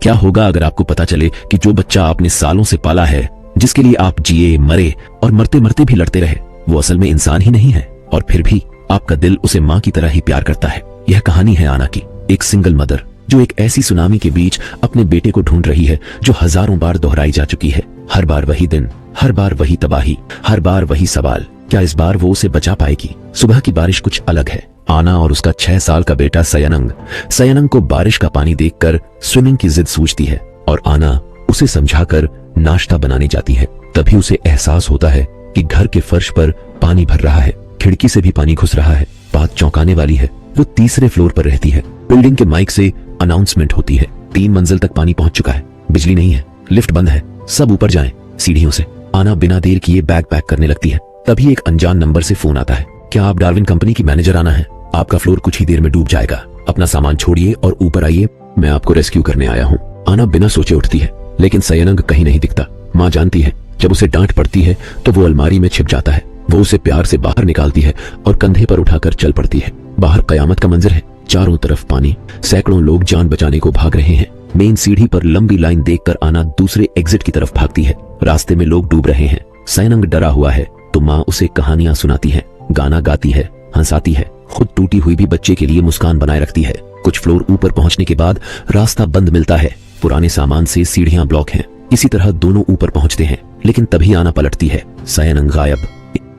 क्या होगा अगर आपको पता चले कि जो बच्चा आपने सालों से पाला है, जिसके लिए आप जिए मरे और मरते मरते भी लड़ते रहे, वो असल में इंसान ही नहीं है और फिर भी आपका दिल उसे माँ की तरह ही प्यार करता है। यह कहानी है आना की, एक सिंगल मदर जो एक ऐसी सुनामी के बीच अपने बेटे को ढूंढ रही है जो हजारों बार दोहराई जा चुकी है। हर बार वही दिन, हर बार वही तबाही, हर बार वही सवाल, क्या इस बार वो उसे बचा पाएगी? सुबह की बारिश कुछ अलग है। आना और उसका 6 साल का बेटा सयनंग को बारिश का पानी देखकर स्विमिंग की जिद सूझती है और आना उसे समझाकर नाश्ता बनाने जाती है। तभी उसे एहसास होता है कि घर के फर्श पर पानी भर रहा है, खिड़की से भी पानी घुस रहा है। बात चौंकाने वाली है, वो तीसरे फ्लोर पर रहती है। बिल्डिंग के माइक से अनाउंसमेंट होती है, 3 मंजिल तक पानी पहुंच चुका है, बिजली नहीं है, लिफ्ट बंद है, सब ऊपर जाएं सीढ़ियों से। आना बिना देर किए बैग पैक करने लगती है। तभी एक अनजान नंबर से फोन आता है। क्या आप डार्विन कंपनी की मैनेजर आना है? आपका फ्लोर कुछ ही देर में डूब जाएगा, अपना सामान छोड़िए और ऊपर आइए, मैं आपको रेस्क्यू करने आया हूँ। आना बिना सोचे उठती है, लेकिन सयनंग कहीं नहीं दिखता। माँ जानती है जब उसे डांट पड़ती है तो वो अलमारी में छिप जाता है। वो उसे प्यार से बाहर निकालती है और कंधे पर उठाकर चल पड़ती है। बाहर कयामत का मंजर है, चारों तरफ पानी, सैकड़ों लोग जान बचाने को भाग रहे हैं। मेन सीढ़ी पर लंबी लाइन देखकर आना दूसरे एग्जिट की तरफ भागती है। रास्ते में लोग डूब रहे हैं। सयनंग डरा हुआ है तो माँ उसे कहानियां सुनाती है, गाना गाती है, हंसाती है, खुद टूटी हुई भी बच्चे के लिए मुस्कान बनाए रखती है। कुछ फ्लोर ऊपर पहुंचने के बाद रास्ता बंद मिलता है, पुराने सामान से सीढ़ियां ब्लॉक हैं। इसी तरह दोनों ऊपर पहुंचते हैं, लेकिन तभी आना पलटती है, सयनंग गायब।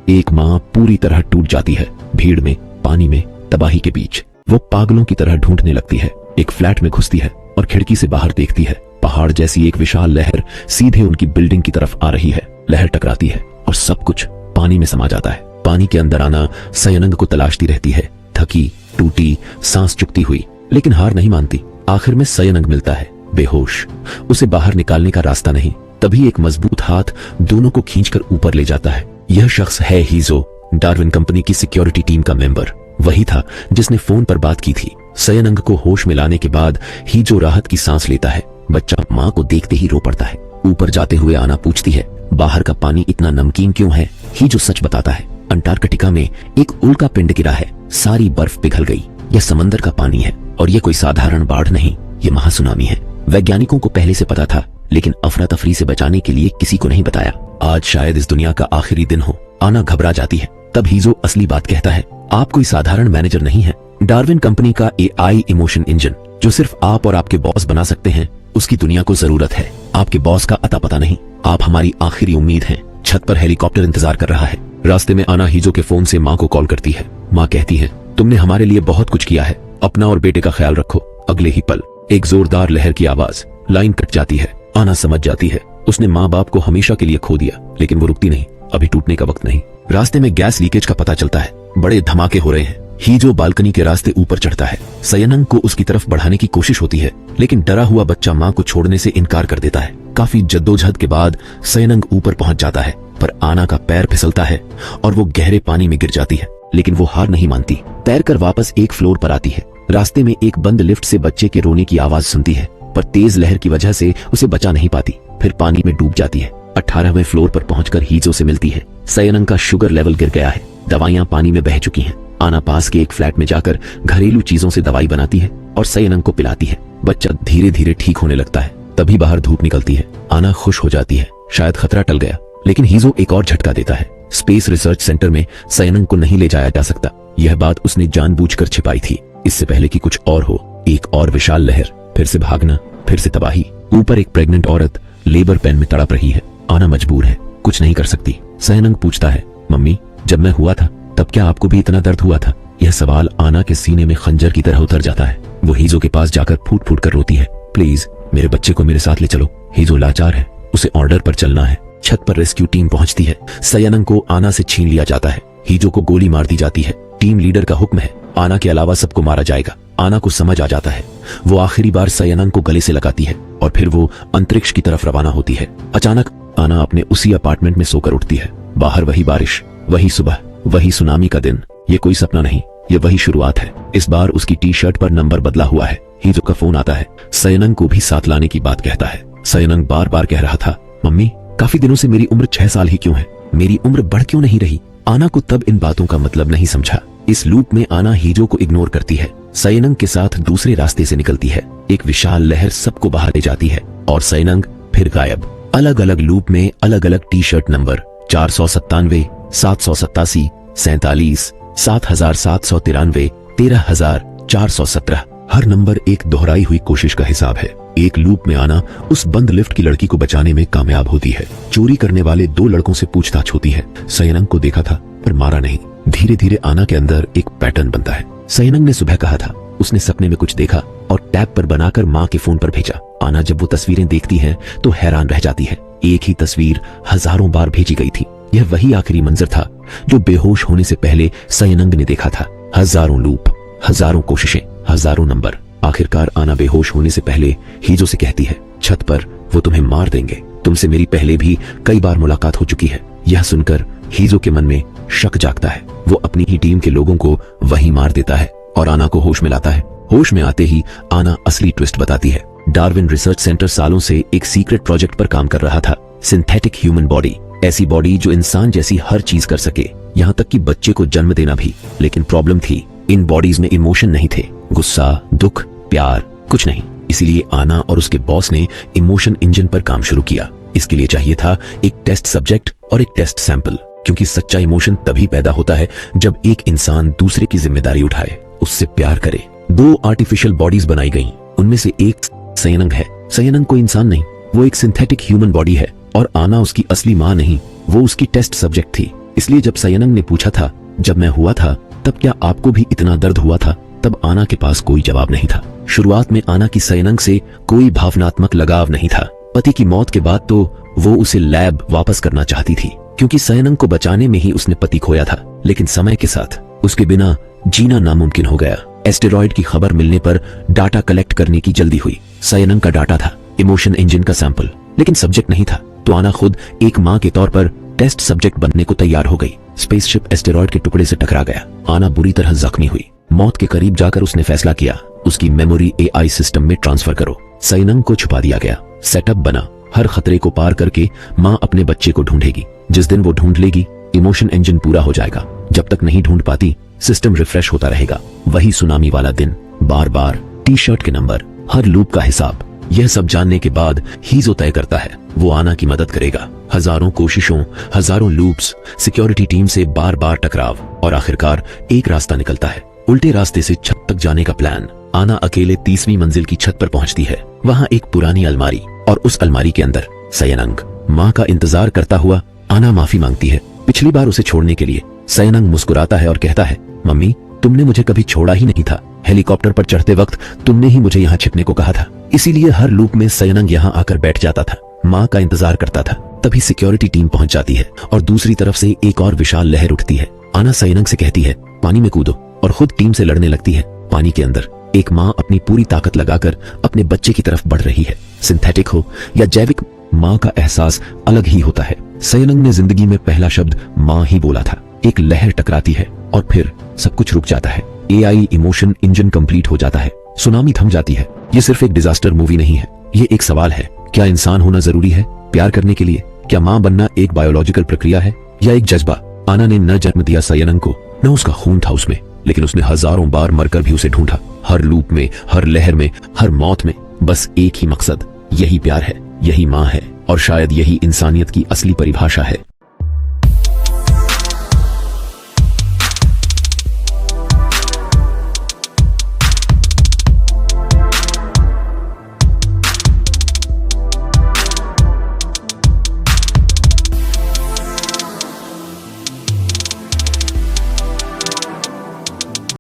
एक माँ पूरी तरह टूट जाती है। भीड़ में, पानी में, तबाही के बीच वो पागलों की तरह ढूंढने लगती है। एक फ्लैट में घुसती है और खिड़की से बाहर देखती है। पहाड़ जैसी एक विशाल लहर सीधे उनकी बिल्डिंग की तरफ आ रही है। लहर टकराती है और सब कुछ पानी में समा जाता है। पानी के अंदर आना सयनंग को तलाशती रहती है, थकी, टूटी, सांस चुकती हुई, लेकिन हार नहीं मानती। आखिर में सयनंग मिलता है, बेहोश। उसे बाहर निकालने का रास्ता नहीं। तभी एक मजबूत हाथ दोनों को खींचकर ऊपर ले जाता है। यह शख्स है हीजो, डार्विन कंपनी की सिक्योरिटी टीम का मेंबर। वही था जिसने फोन पर बात की थी। सयनंग को होश में लाने के बाद हीजो राहत की सांस लेता है। बच्चा माँ को देखते ही रो पड़ता है। ऊपर जाते हुए आना पूछती है, बाहर का पानी इतना नमकीन क्यों है? हीजो सच बताता है, अंटार्कटिका में एक उल्का पिंड गिरा है, सारी बर्फ पिघल गई। यह समंदर का पानी है और यह कोई साधारण बाढ़ नहीं, ये महासुनामी है। वैज्ञानिकों को पहले से पता था, लेकिन अफरा तफरी से बचाने के लिए किसी को नहीं बताया। आज शायद इस दुनिया का आखिरी दिन हो। आना घबरा जाती है। तब हीजो असली बात कहता है, आप कोई साधारण मैनेजर नहीं है। डार्विन कंपनी का AI इमोशन इंजन, जो सिर्फ आप और आपके बॉस बना सकते हैं, उसकी दुनिया को जरूरत है। आपके बॉस का अता पता नहीं, आप हमारी आखिरी उम्मीद हैं। छत पर हेलीकॉप्टर इंतजार कर रहा है। रास्ते में आना हीजो के फोन से माँ को कॉल करती है। माँ कहती है, तुमने हमारे लिए बहुत कुछ किया है, अपना और बेटे का ख्याल रखो। अगले ही पल एक जोरदार लहर की आवाज, लाइन कट जाती है। आना समझ जाती है उसने माँ बाप को हमेशा के लिए खो दिया, लेकिन वो रुकती नहीं, अभी टूटने का वक्त नहीं। रास्ते में गैस लीकेज का पता चलता है, बड़े धमाके हो रहे हैं। हीजो बालकनी के रास्ते ऊपर चढ़ता है। सयनंग को उसकी तरफ बढ़ाने की कोशिश होती है, लेकिन डरा हुआ बच्चा माँ को छोड़ने से इनकार कर देता है। काफी जद्दोजहद के बाद सयनंग ऊपर पहुंच जाता है, पर आना का पैर फिसलता है और वो गहरे पानी में गिर जाती है। लेकिन वो हार नहीं मानती, तैरकर वापस एक फ्लोर पर आती है। रास्ते में एक बंद लिफ्ट से बच्चे के रोने की आवाज सुनती है, पर तेज लहर की वजह से उसे बचा नहीं पाती। फिर पानी में डूब जाती है। 18वें फ्लोर पर पहुंचकर हीजो से मिलती है। सयनंग का शुगर लेवल गिर गया है, दवाइयां पानी में बह चुकी हैं। आना पास के एक फ्लैट में जाकर घरेलू चीजों से दवाई बनाती है और सयनंग को पिलाती है। बच्चा धीरे धीरे ठीक होने लगता है। तभी बाहर धूप निकलती है। आना खुश हो जाती है, शायद खतरा टल गया। लेकिन हीजो एक और झटका देता है। स्पेस रिसर्च सेंटर में सयनंग को नहीं ले जाया जा सकता। यह बात उसने जानबूझकर छिपाई थी, इससे पहले कि कुछ और हो। एक और विशाल लहर, फिर से भागना, फिर से तबाही। ऊपर एक प्रेग्नेंट औरत लेबर पेन में तड़प रही है। आना मजबूर है, कुछ नहीं कर सकती। सयनंग पूछता है, मम्मी जब मैं हुआ था तब क्या आपको भी इतना दर्द हुआ था? यह सवाल आना के सीने में खंजर की तरह उतर जाता है। वो हीजो के पास जाकर फूट फूट कर रोती है, प्लीज मेरे बच्चे को मेरे साथ ले चलो। हीजो लाचार है, उसे ऑर्डर पर चलना है। छत पर रेस्क्यू टीम पहुंचती है। सयनंग को आना से छीन लिया जाता है। हीजो को गोली मार दी जाती है। टीम लीडर का हुक्म है, आना के अलावा सबको मारा जाएगा। आना को समझ आ जाता है। वो आखिरी बार सयनंग को गले से लगाती है और फिर वो अंतरिक्ष की तरफ रवाना होती है। अचानक आना अपने उसी अपार्टमेंट में सोकर उठती है। बाहर वही बारिश, वही सुबह, वही सुनामी का दिन। ये कोई सपना नहीं, ये वही शुरुआत है। इस बार उसकी टी शर्ट पर नंबर बदला हुआ है। हीजो का फोन आता है, सयनंग को भी साथ लाने की बात कहता है। सयनंग बार बार कह रहा था, मम्मी काफी दिनों से मेरी उम्र 6 साल ही क्यों है, मेरी उम्र बढ़ क्यों नहीं रही? आना को तब इन बातों का मतलब नहीं समझा। इस लूप में आना हीजो को इग्नोर करती है, सयनंग के साथ दूसरे रास्ते से निकलती है। एक विशाल लहर सबको बाहर ले जाती है और सयनंग फिर गायब। अलग अलग लूप में अलग अलग टी शर्ट नंबर 497, 787, 47, 7793, 13417। हर नंबर एक दोहराई हुई कोशिश का हिसाब है। एक लूप में आना उस बंद लिफ्ट की लड़की को बचाने में कामयाब होती है। चोरी करने वाले 2 लड़कों से पूछताछ होती है। सयनंग को देखा था पर मारा नहीं। धीरे धीरे आना के अंदर एक पैटर्न बनता है। सयनंग ने सुबह कहा था उसने सपने में कुछ देखा और टैब पर बनाकर माँ के फोन पर भेजा। आना जब वो तस्वीरें देखती है तो हैरान रह जाती है। एक ही तस्वीर हजारों बार भेजी गई थी। यह वही आखिरी मंजर था जो बेहोश होने से पहले सयनंग ने देखा था। हजारों लूप, हजारों कोशिशें, हजारों नंबर। आखिरकार आना बेहोश होने से पहले हीजो से कहती है, छत पर वो तुम्हें मार देंगे। तुमसे मेरी पहले भी कई बार मुलाकात हो चुकी है। यह सुनकर हीजो के मन में शक जागता है। वो अपनी ही टीम के लोगों को वहीं मार देता है और आना को होश में लाता है। होश में आते ही आना असली ट्विस्ट बताती है। डार्विन रिसर्च सेंटर सालों से एक सीक्रेट प्रोजेक्ट पर काम कर रहा था। सिंथेटिक ह्यूमन बॉडी, ऐसी बॉडी जो इंसान जैसी हर चीज कर सके, यहाँ तक कि बच्चे को जन्म देना भी। लेकिन प्रॉब्लम थी, इन बॉडीज में इमोशन नहीं थे। गुस्सा, दुख, प्यार, कुछ नहीं। इसीलिए आना और उसके बॉस ने इमोशन इंजन पर काम शुरू किया। इसके लिए चाहिए था एक टेस्ट सब्जेक्ट और एक टेस्ट सैंपल, क्योंकि सच्चा इमोशन तभी पैदा होता है जब एक इंसान दूसरे की जिम्मेदारी उठाए, उससे प्यार करे। 2 आर्टिफिशियल बॉडीज बनाई गईं। उनमें से एक सयनंग है। सयनंग कोई इंसान नहीं, वो एक सिंथेटिक ह्यूमन बॉडी है। और आना उसकी असली माँ नहीं, वो उसकी टेस्ट सब्जेक्ट थी। इसलिए जब सयनंग ने पूछा था, जब मैं हुआ था तब क्या आपको भी इतना दर्द हुआ था, तब आना के पास कोई जवाब नहीं था। शुरुआत में आना की सयनंग से कोई भावनात्मक लगाव नहीं था। पति की मौत के बाद तो वो उसे लैब वापस करना चाहती थी, क्योंकि सयनंग को बचाने में ही उसने पति खोया था। लेकिन समय के साथ उसके बिना जीना नामुमकिन हो गया। एस्टेरॉयड की खबर मिलने पर डाटा कलेक्ट करने की जल्दी हुई। सयनंग का डाटा था, इमोशन इंजन का सैंपल, लेकिन सब्जेक्ट नहीं था। तो आना खुद एक माँ के तौर पर टेस्ट सब्जेक्ट बनने को तैयार हो गई। स्पेसशिप एस्टेरॉयड के टुकड़े से टकरा गया। आना बुरी तरह जख्मी हुई। मौत के करीब जाकर उसने फैसला किया, उसकी मेमोरी एआई सिस्टम में ट्रांसफर करो। सयनंग को छुपा दिया गया। सेटअप बना, हर खतरे को पार करके माँ अपने बच्चे को ढूंढेगी। जिस दिन वो ढूंढ लेगी, इमोशन इंजन पूरा हो जाएगा। जब तक नहीं ढूंढ पाती, सिस्टम रिफ्रेश होता रहेगा। वही सुनामी वाला दिन, बार बार टी शर्ट के नंबर, हर लूप का हिसाब। यह सब जानने के बाद हीजो तय करता है वो आना की मदद करेगा। हजारों कोशिशों, हजारों लूप्स, सिक्योरिटी टीम से बार बार टकराव और आखिरकार एक रास्ता निकलता है, उल्टे रास्ते से छत तक जाने का प्लान। आना अकेले 30वीं मंजिल की छत पर पहुंचती है। वहां एक पुरानी अलमारी और उस अलमारी के अंदर सयनंग। माँ का इंतजार करता हुआ आना माफी मांगती है पिछली बार उसे छोड़ने के लिए। सयनंग मुस्कुराता है और कहता है, मम्मी तुमने मुझे कभी छोड़ा ही नहीं था। हेलीकॉप्टर पर चढ़ते वक्त तुमने ही मुझे यहाँ छिपने को कहा था। इसीलिए हर लूप में सयनंग यहाँ आकर बैठ जाता था, माँ का इंतजार करता था। तभी सिक्योरिटी टीम पहुंच जाती है और दूसरी तरफ से एक और विशाल लहर उठती है। आना सयनंग से कहती है, पानी में कूदो, और खुद टीम से लड़ने लगती है। पानी के अंदर एक माँ अपनी पूरी ताकत लगाकर अपने बच्चे की तरफ बढ़ रही है। सिंथेटिक हो या जैविक, माँ का एहसास अलग ही होता है। सयनंग ने जिंदगी में पहला शब्द माँ ही बोला था। एक लहर टकराती है और फिर सब कुछ रुक जाता है। एआई इमोशन इंजन कंप्लीट हो जाता है। सुनामी थम जाती है। ये सिर्फ एक डिजास्टर मूवी नहीं है, ये एक सवाल है। क्या इंसान होना जरूरी है प्यार करने के लिए? क्या माँ बनना एक बायोलॉजिकल प्रक्रिया है या एक जज्बा? आना ने न जन्म दिया सयनंग को, न उसका खून था उसमें, लेकिन उसने हजारों बार मरकर भी उसे ढूंढा। हर लूप में, हर लहर में, हर मौत में बस एक ही मकसद, यही प्यार है, यही माँ है, और शायद यही इंसानियत की असली परिभाषा है।